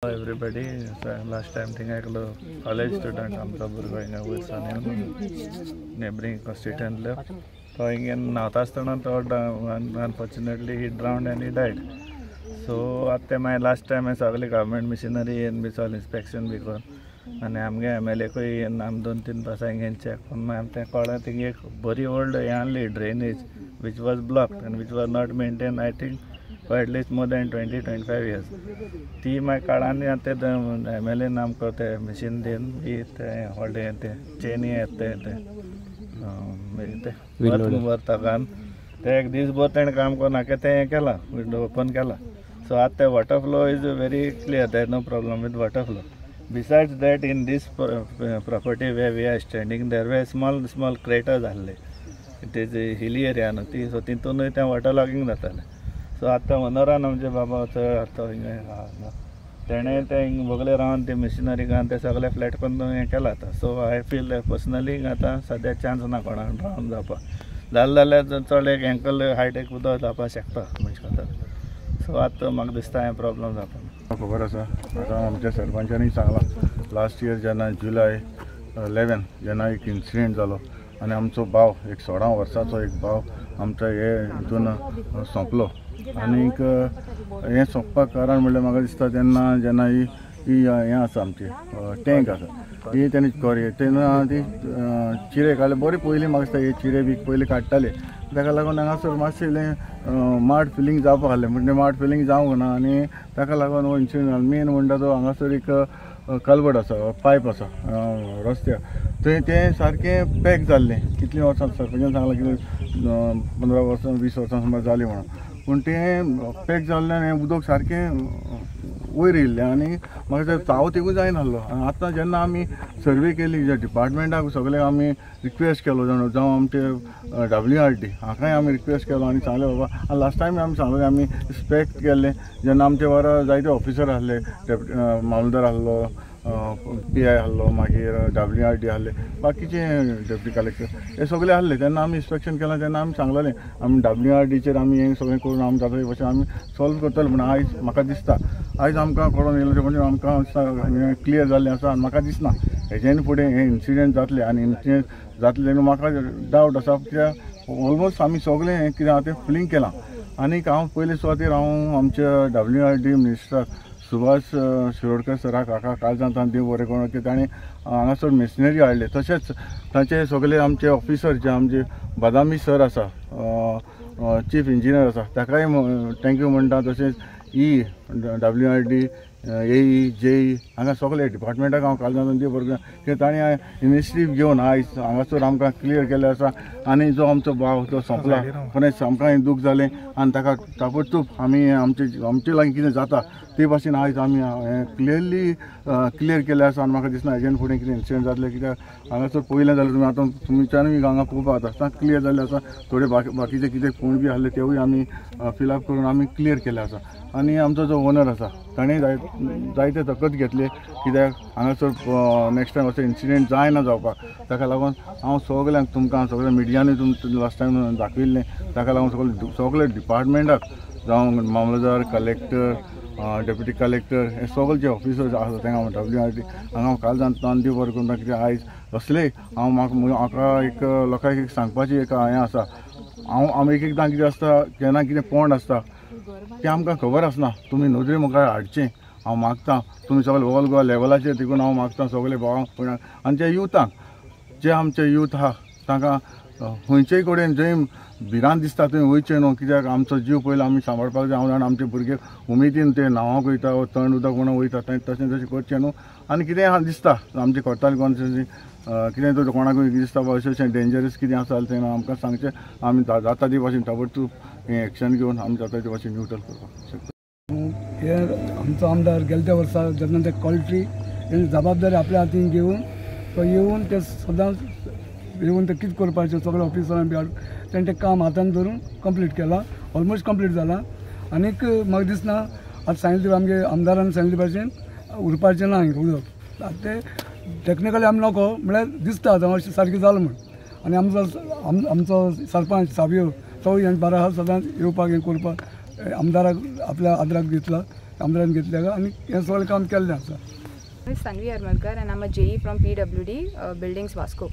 Everybody, last time thing I college student आमचा भुरगो हिंगा वयसान neighboring constituent left. So हिंगा नावता आसतना तो unfortunately he drowned and he died. So at my last time I saw government machinery and we saw inspection because आणि आमगे MLA को आम 2-3 पास हिंगा check पण आमच्या कळ्ळें थिंग एक बरी old हे आहली drainage which was blocked and which was not maintained I think for at least more than 20-25 years. ती मागीर काळांनी आतां MLA आमकां ते मशीन दिवन बी ते व्हडले ते चेनी येता ते व्हरता घान ते एक दीस भर तेणें काम करून हांवें तें हें केलां विंडो ओपन केला. सो आतां ते water flow is very clear there no problem with water flow. Besides that, in this property where we are standing, there were small craters आहले. It is a hilly area न्हू so तितूनय तें water logging जातालें. So आतां ओनरान आमचे बाबा आतां हिंगा तेणें तें हिंगा बगले रावन ते मशिनरी घालून ते सगळे फ्लॅट करून हें केलां आतां. सो आय फील पर्सनली आतां सद्या चान्स ना कोणाक ड्रावन जावपाक. जालें जाल्यार चड एक एंकल हायट उदक जावपाक शकता म्हणजे खातीर. सो आतां म्हाका दिसता हें प्रॉब्लम जावपाक खबर आसा. आतां आमच्या सरपंचानी सांगलां लास्ट इयर जेन्ना जुलय 11 जेन्ना एक इन्सिडेंट जालो आनी आमचो भाव एक 16 वर्साचो एक भाव आमच्या हे हितून सोंपलो आनीक हें सोंपपाक कारण म्हणल्यार म्हाका दिसता जेन्ना ही हें आसा आमची टँक आसा ही तेणी तेन्ना ती चिरे काडले बरे पयलीं म्हाका दिसता हे चिरे बी पयलीं काडटाले ताका लागून हांगासर मातशें इल्लें माड फिलींग जावपाक आहलें म्हणजे माड फिलींग जावंक ना आनी ताका लागून हो इन्सिडेंट जालो. मेन म्हणटा तो हांगासर एक कल्वट आसा पायप आसा रस्त्यार थंय तें सारकें पॅक जाल्लें. कितलीं वर्सां सरपंचान सांगलां की 15 वर्सां 20 वर्सां सुमार जालीं म्हणून पूण तें पॅक जाल्ल्यान हें उदक सारकें वयर येयल्लें आनी म्हाका दिसता चाव तिगूय जायनासलो. आतां जेन्ना आमी सर्वे केली डिपार्टमेंटाक सगळ्यांक आमी रिक्वेस्ट केलो जावं आमचे WRD हाकाय आमी रिक्वेस्ट केलो आनी सांगलें बाबा लास्ट टायम आमी सांगलें आमी इन्स्पेक्ट केल्लें जेन्ना आमचे वर जायते ऑफिसर आहले मामलेदार आहलो PI आहलो मागीर WRD आहले बाकीचे डेप्युटी कलेक्टर हे सगळे आहले तेन्ना आमी इन्स्पेक्शन केलां तेन्ना आमी सांगलेलें आमी WRDचेर आमी हें सगळें करून आमी जाता भशेन आमी सॉल्व करतले पूण आयज म्हाका दिसता आयज आमकां कळोन येयलें म्हणजे आमकां क्लियर जाल्लें आसा आनी म्हाका दिसना हेजेन फुडें हे इन्सिडेंट जातले आनी इन्सिडेंट जातले तेन्ना म्हाका डावट आसा कित्याक ऑलमोस्ट आमी सगळें हें कितें आहा तें फिलींग केलां. आनीक हांव पयले सुवातेर हांव आमच्या WRD मिनिस्टराक सुभाष शिरोडकर सराक हाका काळजांत देव बरें करून की ताणें हांगासर मेशिनरी हाडले तशेंच तांचे सगळे आमचे ऑफिसर जे आमचे बदामी सर आसा चीफ इंजिनियर आसा ताकाय थँक्यू म्हणटा तशेंच WRD AE JE हांगा सगळे डिपार्टमेंटाक हांव काळजांत देव बरें की ताणें इनिशिएटीव घेवन आयज हांगासर आमकां क्लियर केलें आसा आनी जो आमचो भाव तो सोंपला खरेंच आमकां दूख जालें आनी ताका ताबडतोब आमी आमचे लागीं कितें जाता ते भाशेन आयज आमी क्लियरली क्लियर केलें आसा आनी म्हाका दिसना हेजेन फुडें कितें इन्सिडेंट जातलें कित्याक हांगासर पयलें जाल्यार तुमी आतां तुमच्यानूय हांगा पळोवपाक आतां क्लियर जाल्लें आसा थोडे बाकीचे कितें कोण बी आहले तेवूय आमी फिलअप करून आमी क्लियर केलें आसा. आनी आमचो जो ओनर आसा ताणें जायते तकत घेतले कित्याक हांगासर नेक्स्ट टायम असो इन्सिडेंट जायना जावपाक ताका लागून हांव सगळ्यांक तुमकां सगळ्या मिडियानूय तुमकां लास्ट टायम दाखयल्लें ताका लागून सगळे डिपार्टमेंटाक जावं मामलेदार कलेक्टर डेप्युटी कलेक्टर हे सगळे जे ऑफिसर्स आसा तांकां WRD हांगा काळजांत देव बरें करून कित्याक आयज असले हांव म्हाका एक लोकांक एक सांगपाची एक हें आसा हांव एक एकदां कितें आसता जेन्ना कितें पोंड आसता तें आमकां खबर आसना तुमी नदरे मुखार हाडचें हांव मागतां तुमी सगळे ऑल गोवा लेवलाचेर देखून हांव मागतां सगळे भावांक भयणांक आनी जे युथांक जे आमचे यूथ आहा तांकां खंयचेय कडेन जंय भिरांत दिसता थंय वयचें न्हू कित्याक आमचो जीव पयलो आमी सांबाळपाक जाय. हांव जाणा आमचे भुरगे उमेदीन ते न्हांवाक वयता थंड उदक म्हणून वयता तशें करचें न्हू आनी कितें दिसता आमचे कोर्ताली कॉन्स्टिट्युन्सी कितें तर कोणाकूय दिसता अशें डेंजरस कितें आसा तें आमकां सांगचें आमी जाता ते भाशेन ताबडतोब हें एक्शन घेवन आमी जाता ते भाशेन न्यूट्रल करपाक शकता. हे आमचो आमदार गेल्या वर्सा जेन्ना ते कॉलेक्टरी तेणी जबाबदारी आपल्या हातीन घेवन तो येवन ते सदांच येवन ते कितें करपाचें सगळे ऑफिसरांक बी हाडून तेणें तें काम हातान धरून कंप्लीट केलां ऑलमोस्ट कंप्लीट जालां. आनीक म्हाका दिसना आतां सांगिल्लें आमगे आमदारान सांगिल्ले भाशेन उरपाचें ना उदक आतां ते टॅक्निकली आमी नको म्हळ्यार दिसता आतां अशें सारकें जालां म्हण आनी आमचो सरपंच साबियो तो हें बरो आहा सदांच येवपाक हें करपाक आमदाराक आपल्या आदराक घेतला आमदारान घेतल्या आनी हें सगळें काम केल्लें आसा. My name is Tanvi Armalkar and I'm a JE from PWD Buildings Vasco.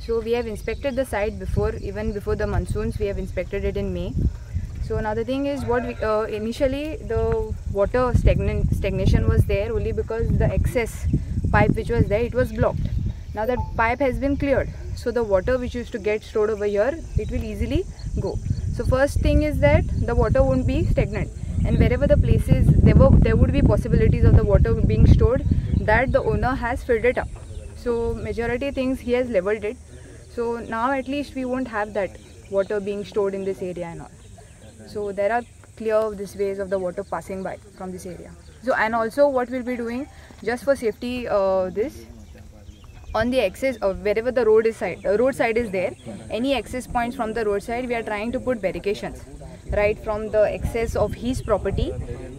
So we have inspected the site even before the monsoons. We have inspected it in May. So now the thing is, what we, initially the water stagnation was there only because the excess pipe which was there, it was blocked. Now that pipe has been cleared, so the water which used to get stored over here, it will easily go. So first thing is that the water won't be stagnant, and wherever the places there would be possibilities of the water being stored, that the owner has filled it up. So majority things he has leveled it. So now at least we won't have that water being stored in this area and all. So there are clear these ways of the water passing by from this area. So and also what we'll be doing just for safety, this on the access wherever the road side is there, any access points from the roadside, we are trying to put barricades right from the access of his property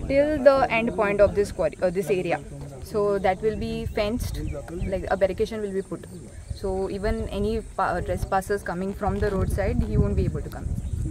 till the end point of this this area. So that will be fenced, like a barricade will be put. So even any trespassers coming from the roadside, he won't be able to come.